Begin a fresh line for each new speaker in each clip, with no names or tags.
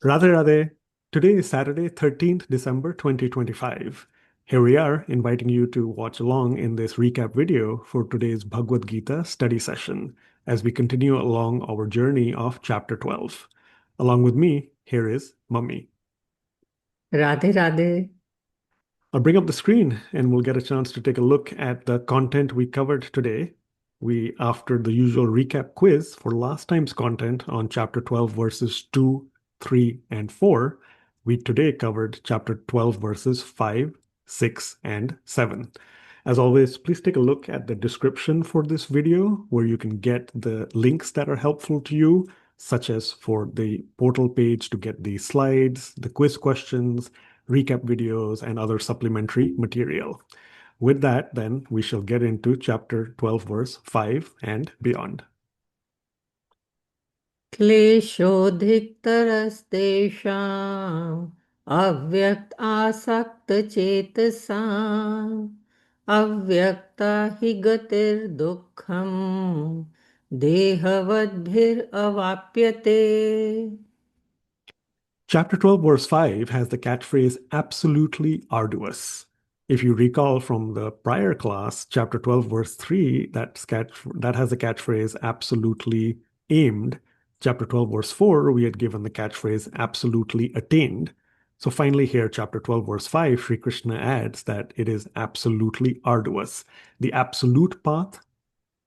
Radhe Radhe. Today is Saturday, 13th December 2025. Here we are inviting you to watch along in this recap video for today's Bhagavad Gita study session as we continue along our journey of chapter 12. Along with me, here is Mummy.
Radhe Radhe.
I'll bring up the screen and we'll get a chance to take a look at the content we covered today. After the usual recap quiz for last time's content on chapter 12, verses 2, 3, and 4, we today covered chapter 12, verses 5, 6, and 7. As always, please take a look at the description for this video where you can get the links that are helpful to you, such as for the portal page to get the slides, the quiz questions, recap videos, and other supplementary material. With that, then, we shall get into chapter 12, verse 5 and beyond.
क्लेशोऽधिकतरस्तेषाम् अव्यक्त आसक्तचेतसाम् अव्यक्ता हि गतिर्दुःखम् देहवद्भिरवाप्यते.
Chapter 12, verse 5 has the catchphrase absolutely arduous. If you recall from the prior class, chapter 12, verse 3, that has the catchphrase absolutely aimed. Chapter 12, verse 4, we had given the catchphrase absolutely attained. So finally, here, chapter 12, verse 5, Sri Krishna adds that it is absolutely arduous. The absolute path,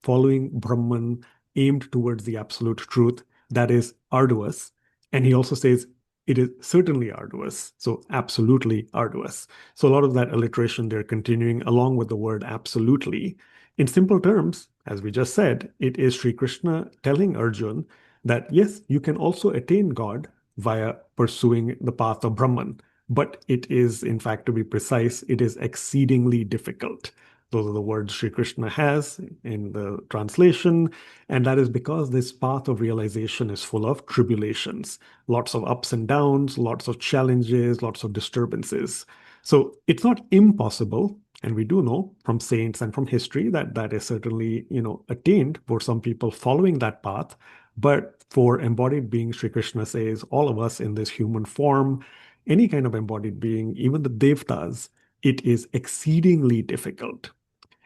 following Brahman, aimed towards the absolute truth, that is arduous. And he also says it is certainly arduous, so absolutely arduous. So a lot of that alliteration there continuing along with the word absolutely. In simple terms, as we just said, it is Sri Krishna telling Arjun that yes, you can also attain God via pursuing the path of Brahman, but it is, in fact, to be precise, it is exceedingly difficult. Those are the words Sri Krishna has in the translation. And that is because this path of realization is full of tribulations, lots of ups and downs, lots of challenges, lots of disturbances. So it's not impossible. And we do know from saints and from history that that is certainly, attained for some people following that path. But for embodied beings, Sri Krishna says, all of us in this human form, any kind of embodied being, even the devtas, it is exceedingly difficult.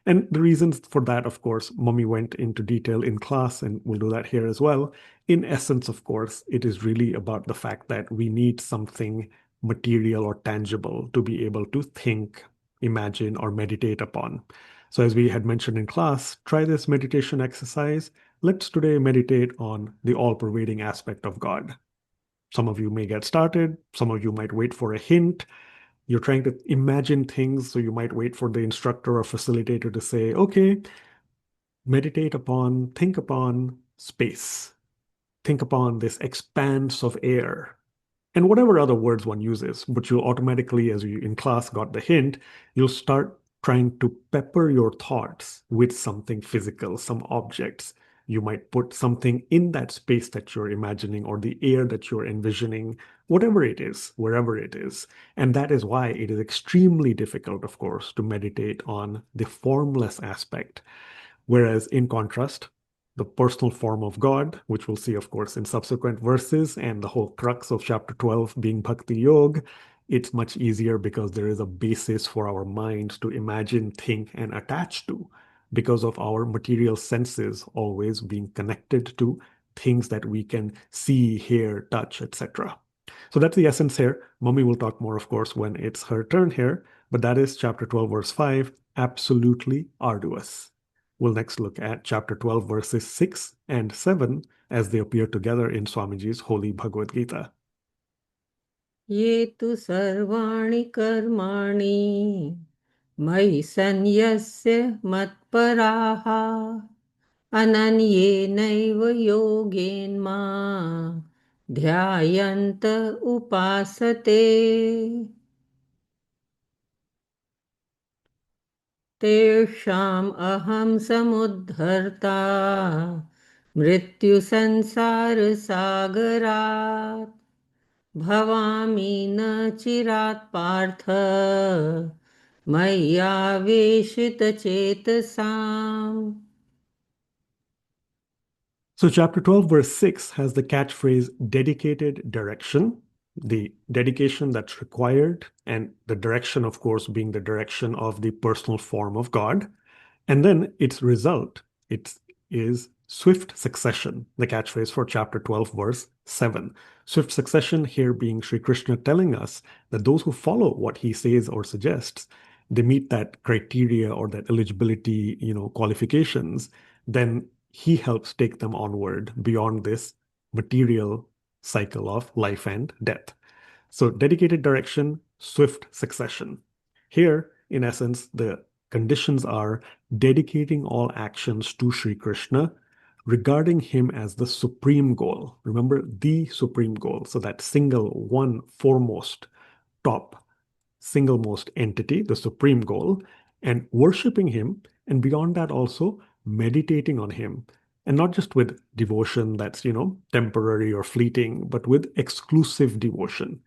And the reasons for that, of course, Mummy went into detail in class, and we'll do that here as well. In essence, of course, it is really about the fact that we need something material or tangible to be able to think, imagine, or meditate upon. So as we had mentioned in class, try this meditation exercise. Let's today meditate on the all-pervading aspect of God. Some of you may get started. Some of you might wait for a hint. You're trying to imagine things, so you might wait for the instructor or facilitator to say, okay, meditate upon, think upon space. Think upon this expanse of air. And whatever other words one uses, but you'll automatically, as you in class got the hint, you'll start trying to pepper your thoughts with something physical, some objects. You might put something in that space that you're imagining or the air that you're envisioning, whatever it is, wherever it is. And that is why it is extremely difficult, of course, to meditate on the formless aspect. Whereas, in contrast, the personal form of God, which we'll see, of course, in subsequent verses, and the whole crux of chapter 12 being Bhakti Yoga, it's much easier because there is a basis for our minds to imagine, think, and attach to, because of our material senses always being connected to things that we can see, hear, touch, etc. So that's the essence here. Mummy will talk more, of course, when it's her turn here, but that is chapter 12, verse 5, absolutely arduous. We'll next look at chapter 12, verses 6 and 7 as they appear together in Swamiji's Holy Bhagavad Gita.
ये तु सर्वाणि कर्माणि मयि सन्न्यस्य मत्पराः अनन्येनैव योगेन मां ध्यायन्त उपासते तेषाम् अहं समुद्धर्ता मृत्युसंसारसागरात् भवामि न चिरात् Partha मय्यावेशितचेतसाम्.
So chapter 12, verse 6 has the catchphrase dedicated direction. the dedication that's required, and the direction, of course, being the direction of the personal form of God. And then its result, it is swift succession, the catchphrase for chapter 12, verse 7. Swift succession here being Sri Krishna telling us that those who follow what he says or suggests, they meet that criteria or that eligibility, qualifications, then he helps take them onward beyond this material cycle of life and death. So dedicated direction, swift succession. Here, in essence, the conditions are dedicating all actions to Sri Krishna, regarding him as the supreme goal. Remember, the supreme goal. So that single, one, foremost, top, single most entity, the supreme goal, and worshiping him. And beyond that, also meditating on him. And not just with devotion that's, temporary or fleeting, but with exclusive devotion.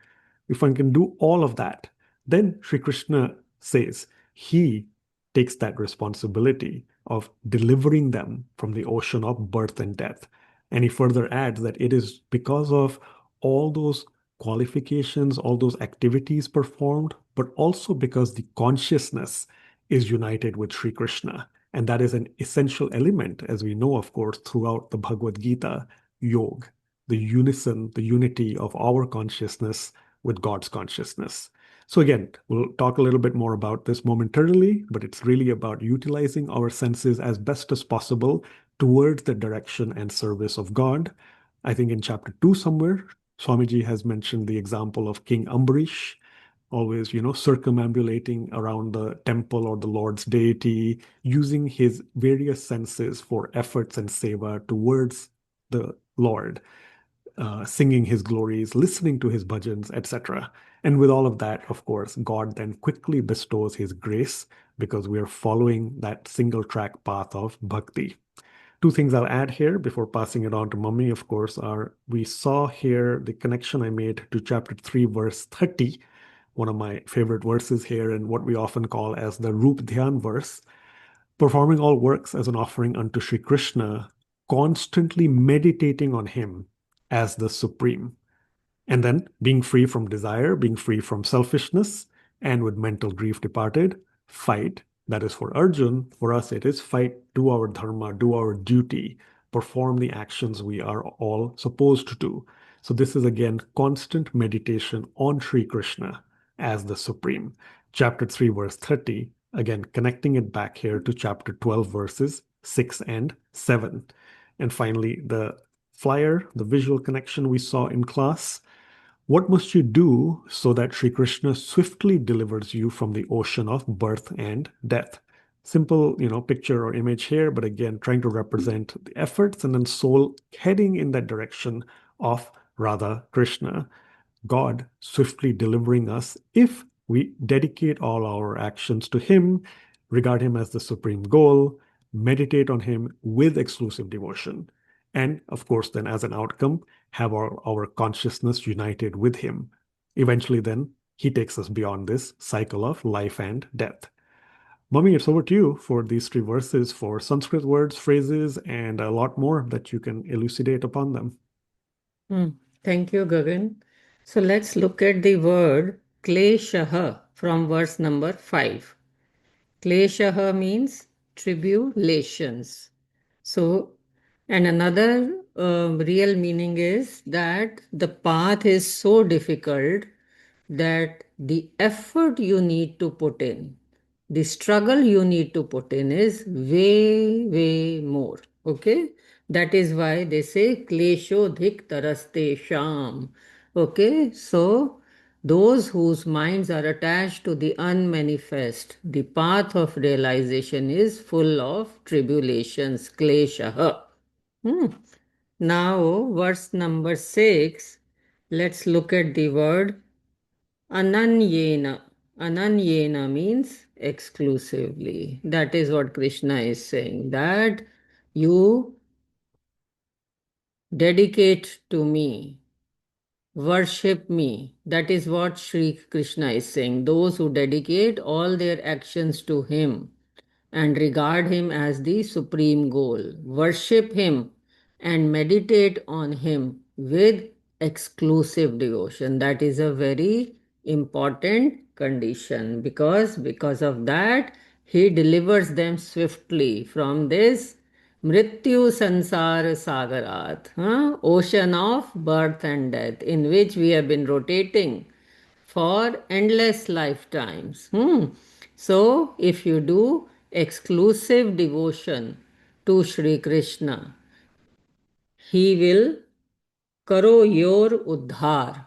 If one can do all of that, then Sri Krishna says he takes that responsibility of delivering them from the ocean of birth and death. And he further adds that it is because of all those qualifications, all those activities performed, but also because the consciousness is united with Sri Krishna. And that is an essential element, as we know, of course, throughout the Bhagavad Gita, Yog, the unison, the unity of our consciousness with God's consciousness. So again, we'll talk a little bit more about this momentarily, but it's really about utilizing our senses as best as possible towards the direction and service of God. I think in chapter 2 somewhere, Swamiji has mentioned the example of King Ambarish, always, circumambulating around the temple or the Lord's deity, using his various senses for efforts and seva towards the Lord, singing his glories, listening to his bhajans, etc. And with all of that, of course, God then quickly bestows his grace because we are following that single track path of bhakti. Two things I'll add here before passing it on to Mummy, of course, are we saw here the connection I made to chapter 3, verse 30, one of my favorite verses here, and what we often call as the Rup Dhyan verse, performing all works as an offering unto Sri Krishna, constantly meditating on him as the supreme. And then being free from desire, being free from selfishness, and with mental grief departed, fight. That is for Arjun. For us, it is fight, do our dharma, do our duty, perform the actions we are all supposed to do. So this is again constant meditation on Sri Krishna as the supreme. Chapter 3, verse 30, again connecting it back here to chapter 12, verses 6 and 7. And finally, the flyer, the visual connection we saw in class. What must you do so that Sri Krishna swiftly delivers you from the ocean of birth and death? Simple, picture or image here, but again, trying to represent the efforts and then soul heading in that direction of Radha Krishna, God swiftly delivering us if we dedicate all our actions to Him, regard Him as the supreme goal, meditate on Him with exclusive devotion. And of course, then as an outcome, have our consciousness united with Him. Eventually, then, He takes us beyond this cycle of life and death. Mummy, it's over to you for these three verses for Sanskrit words, phrases, and a lot more that you can elucidate upon them.
Thank you, Gagan. So let's look at the word kleshaha from verse number 5. Kleshaha means tribulations. So, and another real meaning is that the path is so difficult that the effort you need to put in, the struggle you need to put in is way, way more. Okay? That is why they say klesho dhik taraste sham. Okay? So, those whose minds are attached to the unmanifest, the path of realization is full of tribulations, kleshaha. Now, verse number 6, let's look at the word ananyena. Ananyena means exclusively. That is what Krishna is saying, that you dedicate to me, worship me. That is what Sri Krishna is saying. Those who dedicate all their actions to Him and regard Him as the supreme goal, worship Him and meditate on Him with exclusive devotion. That is a very important condition, because of that he delivers them swiftly from this mrityu sansar sagarat, ocean of birth and death, in which we have been rotating for endless lifetimes. So, if you do exclusive devotion to Sri Krishna, he will Karo yor uddhar,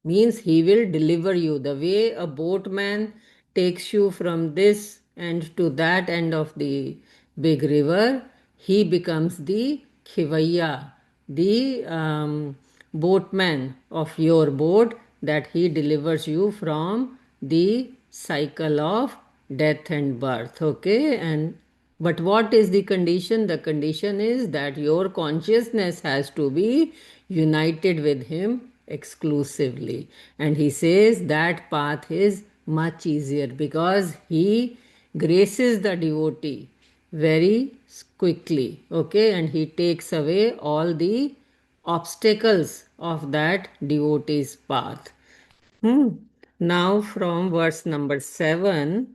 means he will deliver you. The way a boatman takes you from this end to that end of the big river, he becomes the khivaya, the boatman of your boat, that he delivers you from the cycle of death and birth. Okay, and but what is the condition? The condition is that your consciousness has to be united with Him exclusively. And He says that path is much easier because He graces the devotee very quickly. Okay, and He takes away all the obstacles of that devotee's path. Now, from verse number 7.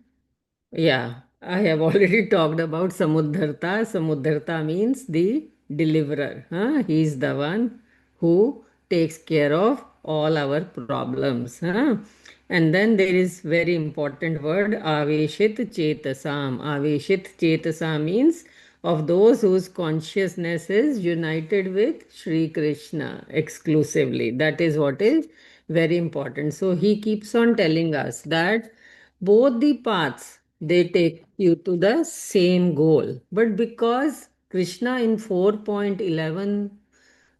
Yeah, I have already talked about Samudharta. Samudharta means the deliverer. He is the one who takes care of all our problems. And then there is very important word Aveshit Chetasam. Aveshit Chetasam means of those whose consciousness is united with Sri Krishna exclusively. That is what is very important. So he keeps on telling us that both the paths, they take you to the same goal, but because Krishna in 4.11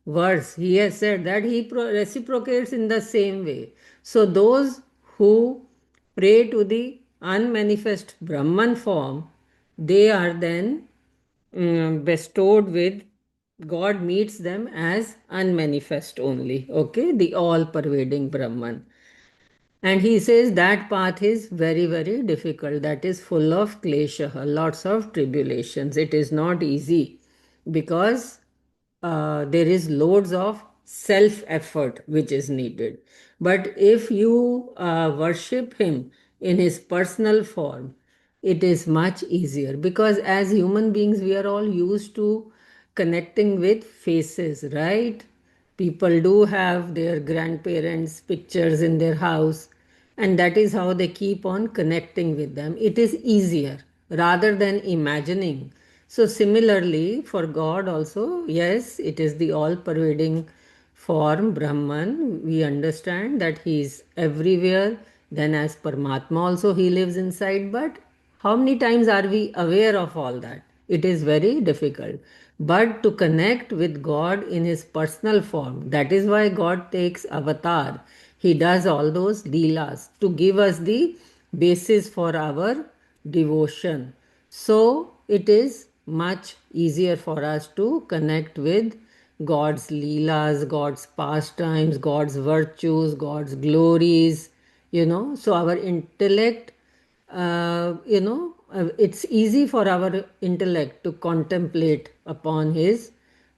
verse, he has said that he reciprocates in the same way. So those who pray to the unmanifest Brahman form, they are then bestowed with, God meets them as unmanifest only, okay, the all pervading Brahman. And he says that path is very, very difficult. That is full of klesha, lots of tribulations. It is not easy because there is loads of self effort which is needed. But if you worship him in his personal form, it is much easier because as human beings, we are all used to connecting with faces, right? People do have their grandparents' pictures in their house, and that is how they keep on connecting with them. It is easier rather than imagining. So, similarly, for God also, yes, it is the all pervading form, Brahman. We understand that He is everywhere. Then, as Paramatma, also He lives inside. But how many times are we aware of all that? It is very difficult. But to connect with God in His personal form, that is why God takes avatar. He does all those leelas to give us the basis for our devotion. So it is much easier for us to connect with God's leelas, God's pastimes, God's virtues, God's glories, So our intellect, it's easy for our intellect to contemplate upon His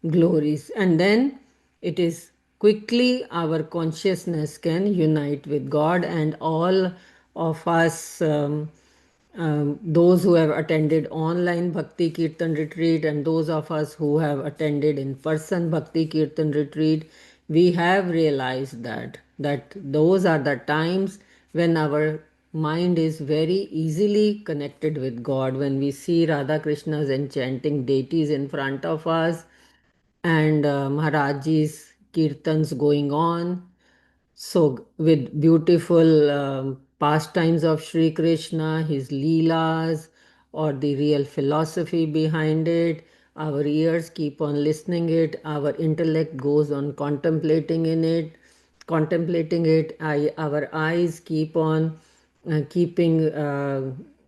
glories. And then it is quickly our consciousness can unite with God, and all of us. Those who have attended online Bhakti Kirtan retreat and those of us who have attended in person Bhakti Kirtan retreat, we have realized that those are the times when our mind is very easily connected with God. When we see Radha Krishna's enchanting deities in front of us and Maharajji's kirtans going on, so, with beautiful pastimes of Sri Krishna, his leelas, or the real philosophy behind it, our ears keep on listening it, our intellect goes on contemplating it, our eyes keep on keeping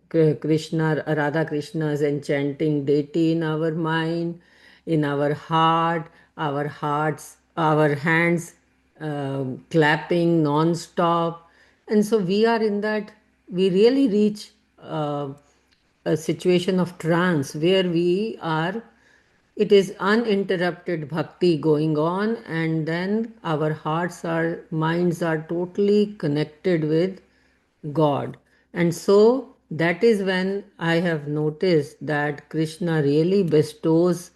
Krishna, Radha Krishna's enchanting deity in our mind, in our heart, our hands clapping non-stop. And so we are in that, we really reach a situation of trance where we are it is uninterrupted bhakti going on, and then our minds are totally connected with God. And so that is when I have noticed that Krishna really bestows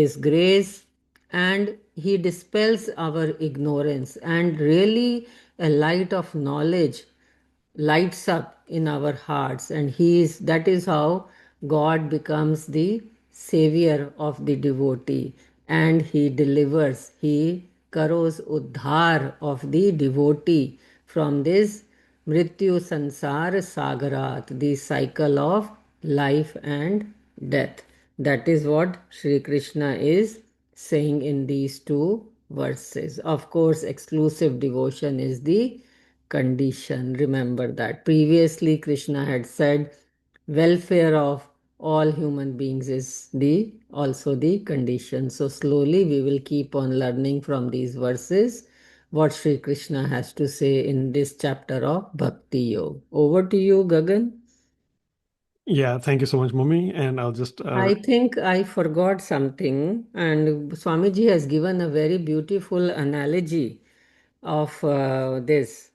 his grace, and he dispels our ignorance, and really a light of knowledge lights up in our hearts, and that is how God becomes the savior of the devotee, and he delivers, he karos uddhar of the devotee from this mrityu sansar sagarat, the cycle of life and death. That is what Sri Krishna is saying in these two verses. Of course, exclusive devotion is the condition. Remember that. Previously, Krishna had said welfare of all human beings is the also the condition. So slowly we will keep on learning from these verses what Sri Krishna has to say in this chapter of Bhakti Yoga. Over to you, Gagan.
Yeah, thank you so much, Mummy. And I'll just
I think I forgot something, and Swamiji has given a very beautiful analogy of this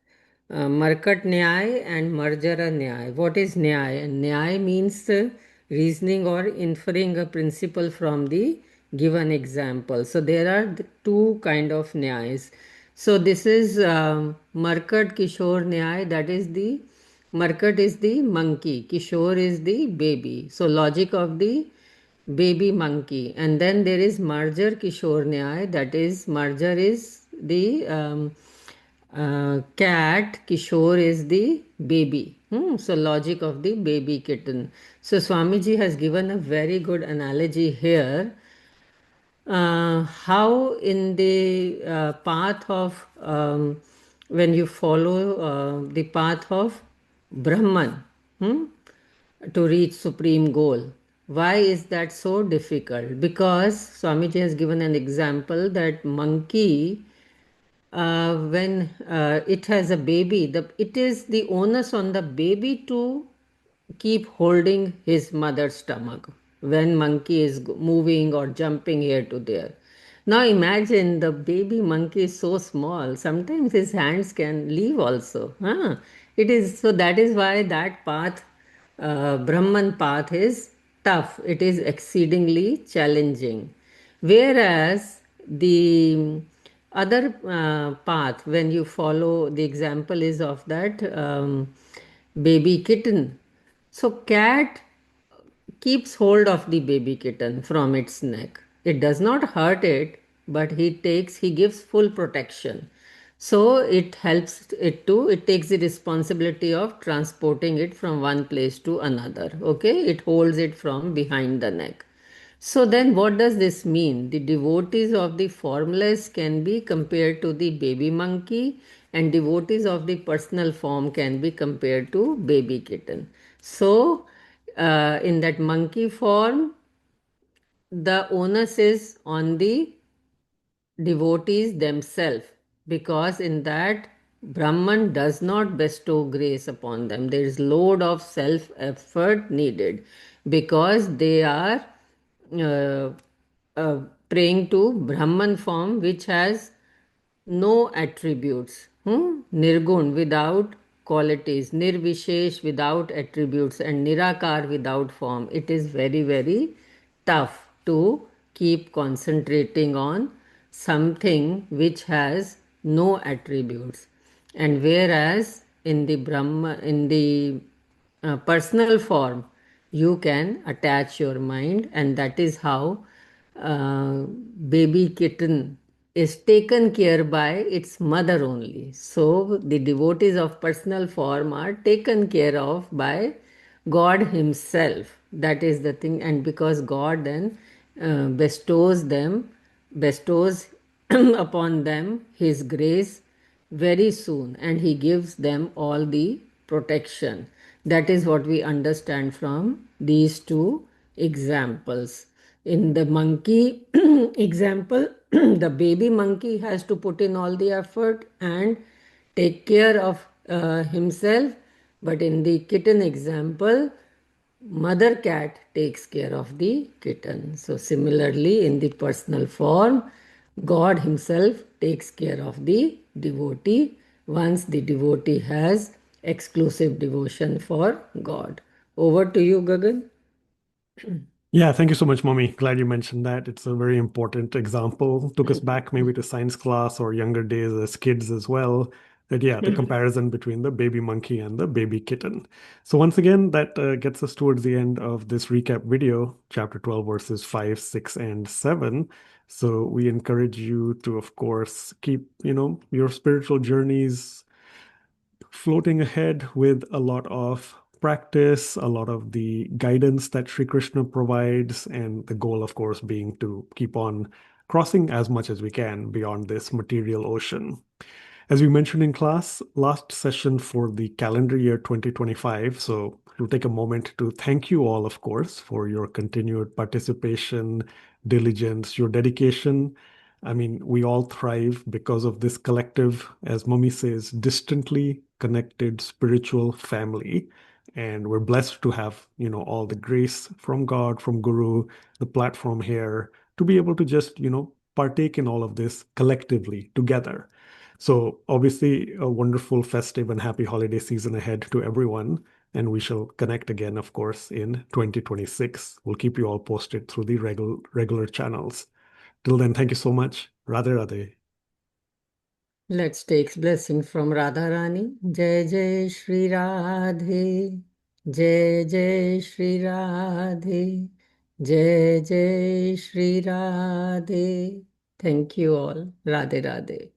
Markat Nyay and Marjara Nyay. What is Nyay? Nyay means reasoning or inferring a principle from the given example. So there are the two kind of Nyayas. So this is Markat Kishore Nyay, that is the Markat is the monkey, Kishore is the baby. So logic of the baby monkey. And then there is Marjar Kishore Nyay, that is Marjar is the cat, Kishore is the baby. So logic of the baby kitten. So Swamiji has given a very good analogy here, how in the path of when you follow the path of Brahman, to reach supreme goal. Why is that so difficult? Because Swamiji has given an example that monkey, when it has a baby, it is the onus on the baby to keep holding his mother's stomach when monkey is moving or jumping here to there. Now imagine the baby monkey is so small, sometimes his hands can leave also. It is so, that is why that path, Brahman path, is tough. It is exceedingly challenging. Whereas the other path, when you follow, the example is of that baby kitten. So cat keeps hold of the baby kitten from its neck. It does not hurt it, but he gives full protection. So it helps it to, it takes the responsibility of transporting it from one place to another. Okay, it holds it from behind the neck. So then what does this mean? The devotees of the formless can be compared to the baby monkey, and devotees of the personal form can be compared to baby kitten. So in that monkey form, the onus is on the devotees themselves, because in that Brahman does not bestow grace upon them. There is load of self effort needed, because they are uh, praying to Brahman form, which has no attributes. Nirgun without qualities, nirvishesh without attributes, and nirakar without form. It is very, very tough to keep concentrating on something which has no attributes. And whereas in the Brahma, in the personal form, you can attach your mind, and that is how baby kitten is taken care by its mother only. So the devotees of personal form are taken care of by God Himself. That is the thing, and because God then bestows upon them His grace very soon, and He gives them all the protection. That is what we understand from these two examples. In the monkey example, the baby monkey has to put in all the effort and take care of himself, but in the kitten example, Mother cat takes care of the kitten. So, similarly, in the personal form, God Himself takes care of the devotee once the devotee has exclusive devotion for God. Over to you, Gagan.
Yeah, thank you so much, Mommy. Glad you mentioned that. It's a very important example. Took us back maybe to science class or younger days as kids as well. That, yeah, the comparison between the baby monkey and the baby kitten. So, once again, that gets us towards the end of this recap video, chapter 12, verses 5, 6, and 7. So, we encourage you to, of course, keep, your spiritual journeys floating ahead with a lot of practice, a lot of the guidance that Sri Krishna provides, and the goal, of course, being to keep on crossing as much as we can beyond this material ocean. As we mentioned in class, last session for the calendar year 2025. So we'll take a moment to thank you all, of course, for your continued participation, diligence, your dedication. I mean, we all thrive because of this collective, as Mummy says, distantly connected spiritual family. And we're blessed to have, all the grace from God, from Guru, the platform here, to be able to just, partake in all of this collectively together. So, obviously, a wonderful, festive, and happy holiday season ahead to everyone. And we shall connect again, of course, in 2026. We'll keep you all posted through the regular channels. Till then, thank you so much. Radhe Radhe.
Let's take blessing from Radha Rani. Jai Jai Shri Radhe. Jai Jai Shri Radhe. Jai Jai Shri Radhe. Thank you all. Radhe Radhe.